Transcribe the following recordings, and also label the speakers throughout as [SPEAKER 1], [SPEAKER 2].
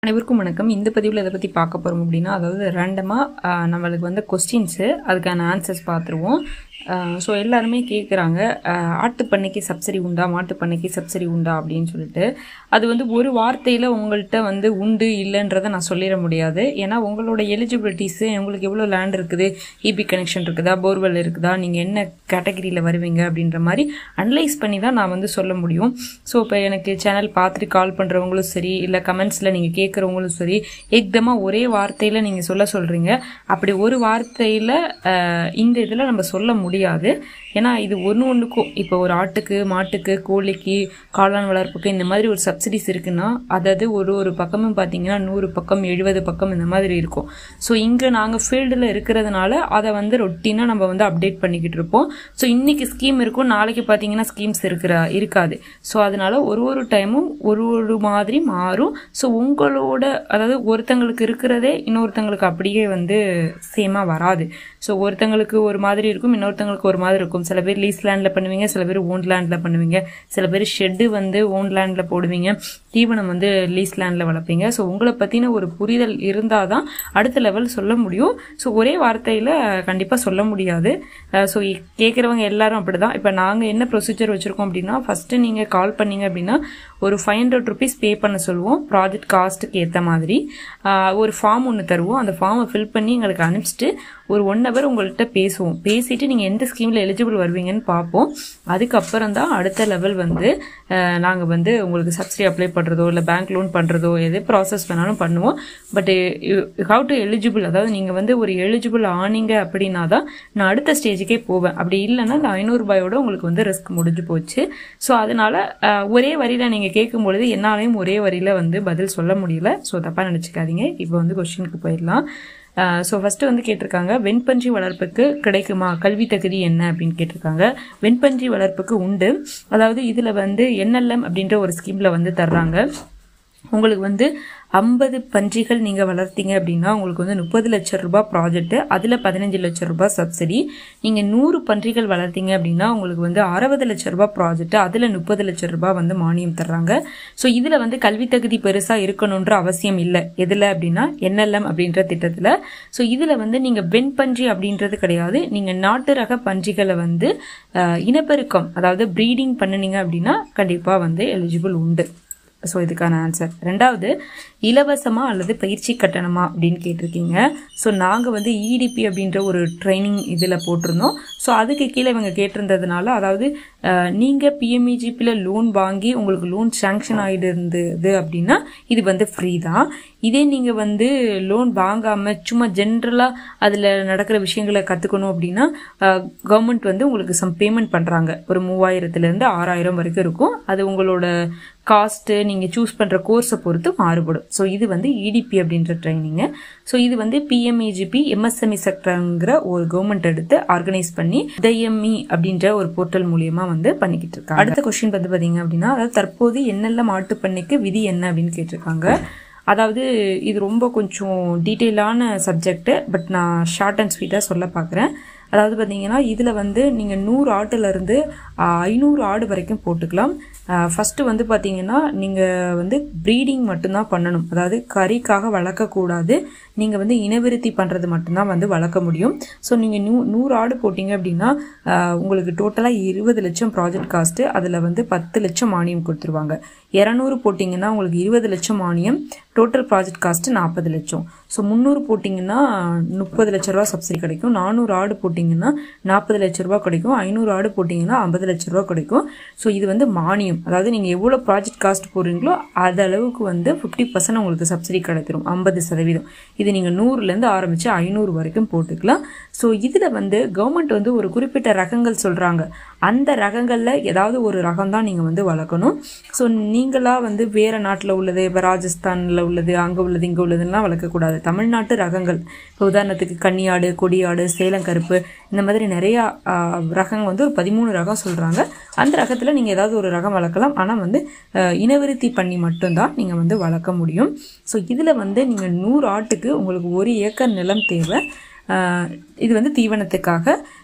[SPEAKER 1] அனைவருக்கும் வணக்கம். இந்த பதிவில் எதை பற்றி பார்க்க போகிறோம் அப்படின்னா, அதாவது ரேண்டமாக நம்மளுக்கு வந்து கொஸ்டின்ஸு அதுக்கான ஆன்சர்ஸ் பார்த்துருவோம். ஸோ எல்லாருமே கேட்குறாங்க, ஆட்டுப்பண்ணைக்கு சப்சிடி உண்டா, மாட்டுப்பண்ணைக்கு சப்சிடி உண்டா அப்படின்னு சொல்லிட்டு. அது வந்து ஒரு வார்த்தையில் உங்கள்கிட்ட வந்து உண்டு இல்லைன்றதை நான் சொல்லிட முடியாது. ஏன்னா உங்களோட எலிஜிபிலிட்டிஸு, உங்களுக்கு எவ்வளோ லேண்ட் இருக்குது, இபி கனெக்ஷன் இருக்குதா, போர்வெல் இருக்குதா, நீங்கள் என்ன கேட்டகரியில் வருவீங்க அப்படின்ற மாதிரி அனலைஸ் பண்ணி தான் நான் வந்து சொல்ல முடியும். ஸோ இப்போ எனக்கு சேனல் பார்த்துட்டு கால் பண்ணுறவங்களும் சரி, இல்லை கமெண்ட்ஸில் நீங்கள் கேட்குறவங்களும் சரி, ஏக்தமாக ஒரே வார்த்தையில் நீங்கள் சொல்கிறீங்க. அப்படி ஒரு வார்த்தையில் இந்த இதில் நம்ம சொல்ல முடியாது. ஏன்னா இது ஒன்றுக்கும் இப்போ ஒரு ஆட்டுக்கு, மாட்டுக்கு, கோழிக்கு, காளான் வளர்ப்புக்கு இந்த மாதிரி ஒரு சப்சிடிஸ் இருக்குன்னா, அதாவது ஒரு பக்கமும் பார்த்தீங்கன்னா 100 பக்கம் 70 பக்கம் இந்த மாதிரி இருக்கும். ஸோ இங்கே நாங்கள் ஃபீல்டில் இருக்கிறதுனால அதை வந்து ரொட்டீனாக நம்ம வந்து அப்டேட் பண்ணிக்கிட்டு இருப்போம். ஸோ இன்னைக்கு ஸ்கீம் இருக்கும், நாளைக்கு பார்த்தீங்கன்னா ஸ்கீம்ஸ் இருக்காது. ஸோ அதனால ஒரு டைமும் ஒரு மாதிரி மாறும். ஸோ உங்களோட, அதாவது ஒருத்தங்களுக்கு இருக்கிறதே இன்னொருத்தங்களுக்கு அப்படியே வந்து சேமாக வராது. ஸோ ஒருத்தங்களுக்கு ஒரு மாதிரி இருக்கும், இன்னொருத்தங்களுக்கு ஒரு மாதிரி இருக்கும். சில பேர் லீஸ் லேண்டில் பண்ணுவீங்க, சில பேர் ஓன் லேண்டில் பண்ணுவீங்க, சில பேர் ஷெட்டு வந்து ஓன் லேண்டில் போடுவீங்க, தீவனம் வந்து லீஸ் லேண்டில் வளர்ப்பீங்க. ஸோ உங்களை பற்றின ஒரு புரிதல் இருந்தால் தான் அடுத்த லெவல் சொல்ல முடியும். ஸோ ஒரே வார்த்தையில் கண்டிப்பாக சொல்ல முடியாது. ஸோ கேட்குறவங்க எல்லாரும் அப்படி தான். இப்போ நாங்கள் என்ன ப்ரொசீஜர் வச்சுருக்கோம் அப்படின்னா, ஃபஸ்ட்டு நீங்கள் கால் பண்ணீங்க அப்படின்னா ஒரு 500 rupees பே பண்ண சொல்லுவோம். ப்ராஜெக்ட் காஸ்ட்டுக்கு ஏற்ற மாதிரி ஒரு ஃபார்ம் ஒன்று தருவோம். அந்த ஃபார்மை ஃபில் பண்ணி எங்களுக்கு அனுப்பிச்சிட்டு ஒரு 1 hour உங்கள்கிட்ட பேசுவோம். பேசிட்டு நீங்கள் எந்த ஸ்கீமில் எலிஜிபிள் வருவீங்கன்னு பார்ப்போம். அதுக்கப்புறம் தான் அடுத்த லெவல் வந்து நாங்கள் வந்து உங்களுக்கு சப்சிடி அப்ளை பண்ணுறதோ இல்லை பேங்க் லோன் பண்ணுறதோ எது ப்ராசஸ் வேணாலும் பண்ணுவோம். But you have to eligible, அதாவது நீங்கள் வந்து ஒரு எலிஜிபிள் ஆனீங்க அப்படின்னா தான் நான் அடுத்த ஸ்டேஜுக்கே போவேன். அப்படி இல்லைன்னா இந்த 500 ரூபாயோட உங்களுக்கு வந்து ரிஸ்க் முடிஞ்சு போச்சு. ஸோ அதனால ஒரே வரியில் நீங்கள் கேட்கும் பொழுது என்னாலையும் ஒரே வரியில் வந்து பதில் சொல்ல முடியல. ஸோ தப்பாக நினச்சிக்காதீங்க. இப்போ வந்து கொஸ்டினுக்கு போயிடலாம். ஸோ ஃபஸ்ட்டு வந்து கேட்டிருக்காங்க, வெண்பன்றி வளர்ப்புக்கு கிடைக்குமா, கல்வி தகுதி என்ன அப்படின்னு கேட்டிருக்காங்க. வெண்பன்றி வளர்ப்புக்கு உண்டு. அதாவது இதில் வந்து NLM அப்படின்ற ஒரு ஸ்கீமில் வந்து தர்றாங்க. உங்களுக்கு வந்து 50 பன்றிகள் நீங்கள் வளர்த்தீங்க அப்படின்னா உங்களுக்கு வந்து 30 லட்சம் ரூபாய் ப்ராஜெக்ட், அதில் 15 லட்சம் ரூபாய் சப்சிடி. நீங்கள் 100 பன்றிகள் வளர்த்தீங்க அப்படின்னா உங்களுக்கு வந்து 60 லட்சம் ரூபாய் ப்ராஜெக்ட், அதில் 30 லட்சம் ரூபாய் வந்து மானியம் தர்றாங்க. ஸோ இதில் வந்து கல்வி தகுதி பெருசாக இருக்கணுன்ற அவசியம் இல்லை. எதில் அப்படின்னா NLM அப்படின்ற திட்டத்தில். ஸோ இதில் வந்து நீங்கள் வெண்பன்றி அப்படின்றது கிடையாது. நீங்கள் நாட்டு ரக பன்றிகளை வந்து இனப்பெருக்கம், அதாவது ப்ரீடிங் பண்ணினீங்க அப்படின்னா கண்டிப்பாக வந்து எலிஜிபிள் உண்டு. ஸோ இதுக்கான ஆன்சர். ரெண்டாவது, இலவசமா அல்லது பயிற்சி கட்டணமா அப்படின்னு கேட்டிருக்கீங்க. ஸோ நாங்கள் வந்து EDP அப்படின்ற ஒரு ட்ரைனிங் இதில் போட்டிருந்தோம். ஸோ அதுக்கு கீழே இவங்க கேட்டிருந்ததுனால, அதாவது நீங்கள் PMEGPயில் லோன் வாங்கி உங்களுக்கு லோன் சேங்ஷன் ஆகிட்டு இருந்தது அப்படின்னா இது வந்து ஃப்ரீ தான். இதே நீங்கள் வந்து லோன் வாங்காமல் சும்மா ஜென்ரலாக அதில் நடக்கிற விஷயங்களை கற்றுக்கணும் அப்படின்னா கவர்மெண்ட் வந்து உங்களுக்கு சம் பேமெண்ட் பண்ணுறாங்க. ஒரு 3000-லேருந்து 6000 வரைக்கும் இருக்கும். அது உங்களோட காஸ்ட்டு, நீங்கள் சூஸ் பண்ணுற கோர்ஸை பொறுத்து மாறுபடும். ஸோ இது வந்து EDP அப்படின்ற ட்ரைனிங்கு. ஸோ இது வந்து PMEGP MSME செக்டருங்கிற ஒரு கவர்மெண்ட் எடுத்து ஆர்கனைஸ் பண்ணி DME அப்படின்ற ஒரு போர்ட்டல் மூலியமா வந்து பண்ணிக்கிட்டு இருக்காங்க. அடுத்த கொஸ்டின் வந்து பார்த்தீங்க அப்படின்னா, அதாவது தற்போது NLM மாட்டுப்பண்ணைக்கு விதி என்ன அப்படின்னு கேட்டிருக்காங்க. அதாவது இது ரொம்ப கொஞ்சம் டீட்டெயிலான சப்ஜெக்ட், பட் நான் ஷார்ட் அண்ட் ஸ்வீட்டாக சொல்ல பார்க்குறேன். அதாவது பார்த்தீங்கன்னா இதில் வந்து நீங்கள் 100 ஆட்டுலேருந்து 500 ஆடு வரைக்கும் போட்டுக்கலாம். ஃபஸ்ட்டு வந்து பார்த்தீங்கன்னா நீங்கள் வந்து ப்ரீடிங் மட்டும்தான் பண்ணணும். அதாவது கறிக்காக வளர்க்கக்கூடாது. நீங்கள் வந்து இனவிருத்தி பண்ணுறது மட்டும்தான் வந்து வளர்க்க முடியும். ஸோ நீங்கள் 100 ஆடு போட்டிங்க அப்படின்னா உங்களுக்கு டோட்டலாக 20 லட்சம் ப்ராஜெக்ட் காஸ்ட்டு, அதில் வந்து 10 லட்சம் மானியம் கொடுத்துருவாங்க. 200 போட்டிங்கன்னா உங்களுக்கு 20 லட்சம் மானியம், டோட்டல் ப்ராஜெக்ட் காஸ்ட்டு 40 லட்சம். ஸோ 300 போட்டிங்கன்னா 30 லட்ச ரூபா சப்சிடி கிடைக்கும். 400 ஆடு போட்டிங்கன்னா 40 லட்ச ரூபா கிடைக்கும். 500 ஆடு போட்டிங்கன்னா 50 லட்ச ரூபா கிடைக்கும். ஸோ இது வந்து மானியம், அதாவது நீங்கள் எவ்வளோ ப்ராஜெக்ட் காஸ்ட் போடுறீங்களோ அது அளவுக்கு வந்து 50% உங்களுக்கு சப்சிடி கிடைத்திரும், 50%. இது நீங்கள் 100லேருந்து ஆரம்பித்து 500 வரைக்கும் போட்டுக்கலாம். ஸோ இதில் வந்து கவர்மெண்ட் வந்து ஒரு குறிப்பிட்ட ரகங்கள் சொல்கிறாங்க. அந்த ரகங்களில் ஏதாவது ஒரு ரகம் தான் நீங்கள் வந்து வளர்க்கணும். ஸோ நீங்களாக வந்து வேறு நாட்டில் உள்ளது, இப்போ ராஜஸ்தானில் உள்ளது, அங்கே உள்ளது, இங்கே உள்ளதுலாம் வளர்க்கக்கூடாது. தமிழ்நாட்டு ரகங்கள், இப்போ உதாரணத்துக்கு கன்னியாடு, கொடியாடு, சேலம் கருப்பு, இந்த மாதிரி நிறையா ரகங்கள் வந்து ஒரு 13 ரகம் சொல்கிறாங்க. அந்த ரகத்தில் நீங்கள் ஏதாவது ஒரு ரகம் வளர்க்கலாம். ஆனால் வந்து இனவிருத்தி பண்ணி மட்டும்தான் நீங்கள் வந்து வளர்க்க முடியும். ஸோ இதில் வந்து நீங்கள் 100 ஆட்டுக்கு உங்களுக்கு 1 ஏக்கர் நிலம் தேவை. இது வந்து தீவனத்துக்காக.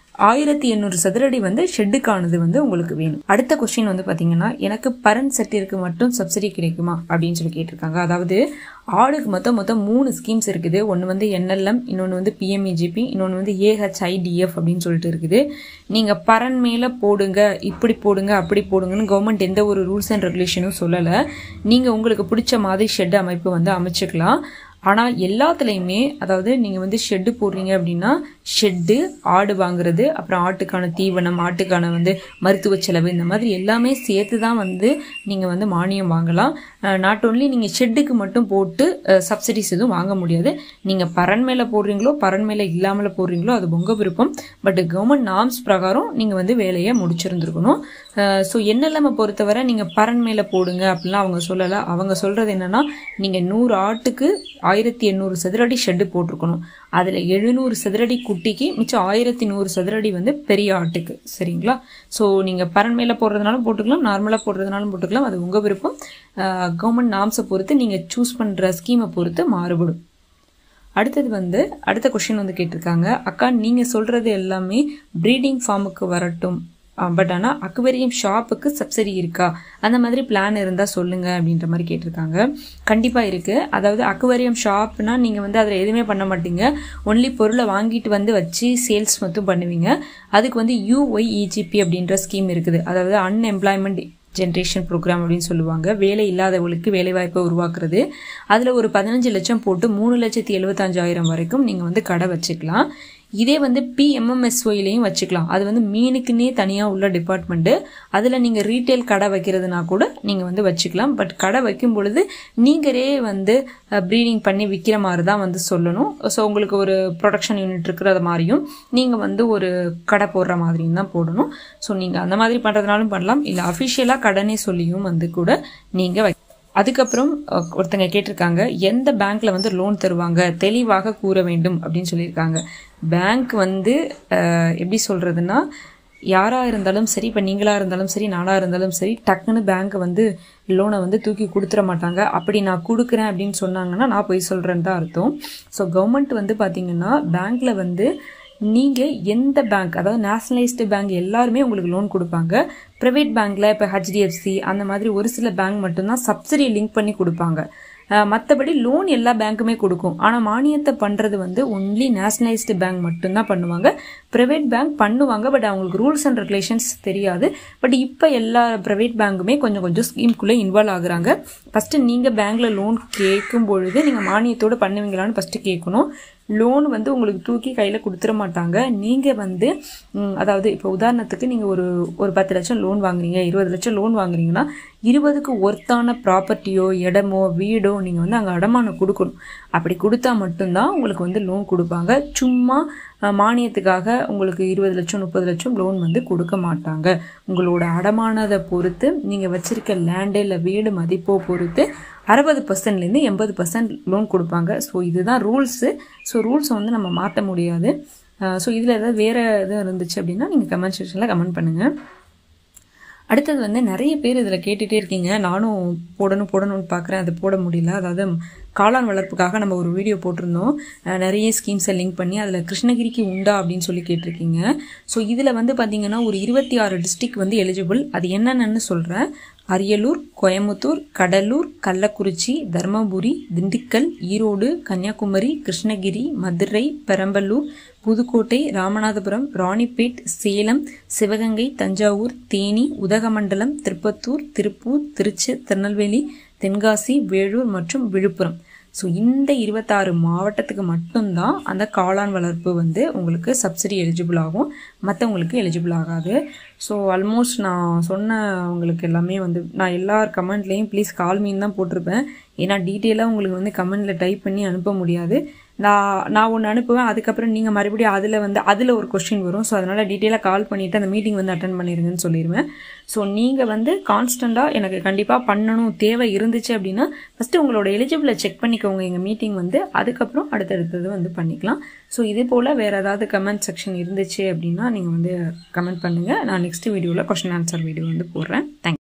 [SPEAKER 1] 1800 சதுரடி வந்து ஷெட்டுக்கானது வந்து உங்களுக்கு வேணும். அடுத்த கொஸ்டின் வந்து பார்த்தீங்கன்னா, எனக்கு பரன் செட்டிற்கு மட்டும் சப்சிடி கிடைக்குமா அப்படின்னு சொல்லி கேட்டிருக்காங்க. அதாவது ஆடுக்கு மொத்தம் 3 ஸ்கீம்ஸ் இருக்குது. ஒன்று வந்து NLM, இன்னொன்று வந்து PMEGP, இன்னொன்று வந்து AHIDF அப்படின்னு சொல்லிட்டு இருக்குது. நீங்கள் பரன் மேலே போடுங்க, இப்படி போடுங்க, அப்படி போடுங்கன்னு கவர்மெண்ட் எந்த ஒரு ரூல்ஸ் அண்ட் ரெகுலேஷனும் சொல்லலை. நீங்கள் உங்களுக்கு பிடிச்ச மாதிரி ஷெட் அமைப்பு வந்து அமைச்சுக்கலாம். ஆனால் எல்லாத்துலேயுமே அதாவது நீங்கள் வந்து ஷெட்டு போடுறீங்க அப்படின்னா ஷெட்டு, ஆடு வாங்குறது, அப்புறம் ஆட்டுக்கான தீவனம், ஆட்டுக்கான வந்து மருத்துவ செலவு, இந்த மாதிரி எல்லாமே சேர்த்து தான் வந்து நீங்கள் வந்து மானியம் வாங்கலாம். நாட் ஓன்லி நீங்கள் ஷெட்டுக்கு மட்டும் போட்டு சப்சிடிஸ் எதுவும் வாங்க முடியாது. நீங்கள் பரன் மேலே போடுறீங்களோ பரன் மேலே இல்லாமல் போடுறீங்களோ அது உங்கள் விருப்பம். பட் கவர்மெண்ட் நார்ம்ஸ் பிரகாரம் நீங்கள் வந்து வேலையை முடிச்சிருந்துருக்கணும். ஸோ NLM பொறுத்தவரை நீங்கள் பரன் மேலே போடுங்க அப்படிலாம் அவங்க சொல்லலை. அவங்க சொல்கிறது என்னென்னா, நீங்கள் 100 ஆட்டுக்கு 1800 சதுரடி ஷெட்டு போட்டிருக்கணும். அதில் 700 சதுரடி குட்டிக்கு, மிச்சம் 1100 சதுரடி வந்து பெரிய ஆட்டுக்கு. சரிங்களா? ஸோ நீங்கள் பரன் மேலே போடுறதுனாலும் போட்டுக்கலாம், நார்மலாக போடுறதுனாலும் போட்டுக்கலாம். அது உங்கள் விருப்பம். கவர்மெண்ட் நார்ம்ஸை பொறுத்து நீங்கள் சூஸ் பண்ணுற ஸ்கீமை பொறுத்து மாறுபடும். அடுத்தது வந்து அடுத்த கொஸ்டின் வந்து கேட்டிருக்காங்க, அக்கா நீங்கள் சொல்கிறது எல்லாமே ப்ரீடிங் ஃபார்முக்கு வரட்டும், பட் ஆனால் அக்வேரியம் ஷாப்புக்கு சப்சிடி இருக்கா, அந்த மாதிரி பிளான் இருந்தால் சொல்லுங்கள் அப்படின்ற மாதிரி கேட்டிருக்காங்க. கண்டிப்பாக இருக்குது. அதாவது அக்வேரியம் ஷாப்னா நீங்கள் வந்து அதில் எதுவுமே பண்ண மாட்டீங்க, ஒன்லி பொருளை வாங்கிட்டு வந்து வச்சு சேல்ஸ் மட்டும் பண்ணுவீங்க. அதுக்கு வந்து UYEGP அப்படின்ற ஸ்கீம் இருக்குது. அதாவது அன்எம்ப்ளாய்மெண்ட் ஜென்ரேஷன் ப்ரோக்ராம் அப்படின்னு சொல்லுவாங்க. வேலை இல்லாதவங்களுக்கு வேலைவாய்ப்பை உருவாக்குறது. அதில் ஒரு 15 லட்சம் போட்டு 3,75,000 வரைக்கும் நீங்கள் வந்து கடை வச்சுக்கலாம். இதே வந்து PMMSYலையும் வச்சுக்கலாம். அது வந்து மீனுக்குன்னே தனியாக உள்ள டிபார்ட்மெண்ட்டு. அதில் நீங்கள் ரீட்டைல் கடை வைக்கிறதுனா கூட நீங்கள் வந்து வச்சுக்கலாம். பட் கடை வைக்கும் பொழுது நீங்களே வந்து ப்ரீடிங் பண்ணி விற்கிற மாதிரி தான் வந்து சொல்லணும். ஸோ உங்களுக்கு ஒரு ப்ரொடக்ஷன் யூனிட் இருக்கிற மாதிரியும் நீங்கள் வந்து ஒரு கடை போடுற மாதிரியும் தான் போடணும். ஸோ நீங்கள் அந்த மாதிரி பண்ணுறதுனாலும் பண்ணலாம், இல்லை அஃபிஷியலாக கடனே சொல்லியும் வந்து கூட நீங்கள் அதுக்கப்புறம் ஒருத்தங்க கேட்டிருக்காங்க, எந்த பேங்க்ல வந்து லோன் தருவாங்க, தெளிவாக கூற வேண்டும் அப்படின்னு சொல்லியிருக்காங்க. பேங்க் வந்து எப்படி சொல்றதுன்னா, யாராக இருந்தாலும் சரி, இப்போ நீங்களாக இருந்தாலும் சரி, நானாக இருந்தாலும் சரி, டக்குன்னு பேங்க்கை வந்து லோனை வந்து தூக்கி கொடுத்துட மாட்டாங்க. அப்படி நான் கொடுக்குறேன் அப்படின்னு சொன்னாங்கன்னா நான் போய் சொல்கிறேன்னு தான் அர்த்தம். ஸோ கவர்மெண்ட் வந்து பார்த்தீங்கன்னா பேங்க்கில் வந்து நீங்கள் எந்த பேங்க், அதாவது நேஷனலைஸ்டு பேங்க் எல்லாருமே உங்களுக்கு லோன் கொடுப்பாங்க. ப்ரைவேட் பேங்க்கில் இப்போ HDFC அந்த மாதிரி ஒரு சில பேங்க் மட்டும்தான் சப்சிடி லிங்க் பண்ணி கொடுப்பாங்க. மற்றபடி லோன் எல்லா பேங்க்குமே கொடுக்கும். ஆனால் மானியத்தை பண்ணுறது வந்து ஒன்லி நேஷனலைஸ்டு பேங்க் மட்டும்தான் பண்ணுவாங்க. ப்ரைவேட் பேங்க் பண்ணுவாங்க, பட் அவங்களுக்கு ரூல்ஸ் அண்ட் ரெகுலேஷன்ஸ் தெரியாது. பட் இப்போ எல்லா ப்ரைவேட் பேங்க்குமே கொஞ்சம் கொஞ்சம் ஸ்கீம்குள்ளே இன்வால்வ் ஆகுறாங்க. ஃபஸ்ட்டு நீங்கள் பேங்க்கில் லோன் கேட்கும் பொழுது நீங்கள் மானியத்தோடு பண்ணுவீங்களான்னு ஃபஸ்ட்டு கேட்கணும். லோன் வந்து உங்களுக்கு தூக்கி கையில் கொடுத்துட மாட்டாங்க. நீங்கள் வந்து அதாவது இப்போ உதாரணத்துக்கு நீங்கள் ஒரு 10 லட்சம் லோன் வாங்குறீங்க, 20 லட்சம் லோன் வாங்குறீங்கன்னா 20க்கு ஒர்த்தான ப்ராப்பர்ட்டியோ இடமோ வீடோ நீங்கள் வந்து அங்கே அடமானம் கொடுக்கணும். அப்படி கொடுத்தா மட்டும்தான் உங்களுக்கு வந்து லோன் கொடுப்பாங்க. சும்மா மானியத்துக்காக உங்களுக்கு 20 லட்சம் 30 லட்சம் லோன் வந்து கொடுக்க மாட்டாங்க. உங்களோட அடமானதை பொறுத்து, நீங்கள் வச்சிருக்க லேண்டு இல்லை வீடு மதிப்போ பொறுத்து 60%லேருந்து 80% லோன் கொடுப்பாங்க. ஸோ இதுதான் ரூல்ஸு. ஸோ ரூல்ஸை வந்து நம்ம மாற்ற முடியாது. ஸோ இதில் ஏதாவது வேறு எதுவும் இருந்துச்சு அப்படின்னா நீங்கள் கமெண்ட் செக்ஷனில் கமெண்ட் பண்ணுங்கள். அடுத்தது வந்து நிறைய பேர் இதில் கேட்டுகிட்டே இருக்கீங்க, நானும் போடணும்னு பார்க்குறேன், அது போட முடியல. அதாவது காளான் வளர்ப்புக்காக நம்ம ஒரு வீடியோ போட்டிருந்தோம், நிறைய ஸ்கீம்ஸை லிங்க் பண்ணி. அதில் கிருஷ்ணகிரிக்கு உண்டா அப்படின்னு சொல்லி கேட்டிருக்கீங்க. ஸோ இதில் வந்து பார்த்தீங்கன்னா ஒரு 26 டிஸ்ட்ரிக்ட் வந்து எலிஜிபிள். அது என்னென்னு சொல்கிறேன். அரியலூர், கோயம்புத்தூர், கடலூர், கள்ளக்குறிச்சி, தர்மபுரி, திண்டுக்கல், ஈரோடு, கன்னியாகுமரி, கிருஷ்ணகிரி, மதுரை, பெரம்பலூர், புதுக்கோட்டை, ராமநாதபுரம், ராணிப்பேட், சேலம், சிவகங்கை, தஞ்சாவூர், தேனி, உதகமண்டலம், திருப்பத்தூர், திருப்பூர், திருச்சி, திருநெல்வேலி, தென்காசி, வேலூர் மற்றும் விழுப்புரம். ஸோ இந்த 26 மாவட்டத்துக்கு மட்டும்தான் அந்த காளான் வளர்ப்பு வந்து உங்களுக்கு சப்சிடி எலிஜிபிள் ஆகும், மற்றவங்களுக்கு எலிஜிபிள் ஆகாது. ஸோ ஆல்மோஸ்ட் நான் சொன்னவங்களுக்கு எல்லாமே வந்து நான் எல்லார் கமெண்ட்லேயும் ப்ளீஸ் கால் மீன் தான் போட்டிருப்பேன். ஏன்னா டீட்டெயிலாக உங்களுக்கு வந்து கமெண்டில் டைப் பண்ணி அனுப்ப முடியாது. நான் ஒன்று அனுப்புவேன், அதுக்கப்புறம் நீங்கள் மறுபடியும் அதில் ஒரு கொஸ்டின் வரும். ஸோ அதனால் டீட்டெயிலாக கால் பண்ணிவிட்டு அந்த மீட்டிங் வந்து அட்டன் பண்ணிடுங்கன்னு சொல்லிடுவேன். ஸோ நீங்கள் வந்து கான்ஸ்டண்ட்டாக எனக்கு கண்டிப்பாக பண்ணணும் தேவை இருந்துச்சு அப்படின்னா ஃபஸ்ட்டு உங்களோட எலிஜிபிளை செக் பண்ணிக்கோங்க எங்கள் மீட்டிங் வந்து, அதுக்கப்புறம் அடுத்தடுத்தது வந்து பண்ணிக்கலாம். ஸோ இதே போல் வேறு ஏதாவது கமெண்ட் செக்ஷன் இருந்துச்சு அப்படின்னா நீங்கள் வந்து கமெண்ட் பண்ணுங்கள். நான் நெக்ஸ்ட் வீடியோவில் கொஸ்டின் ஆன்சர் வீடியோ வந்து போடுறேன். தேங்க்யூ.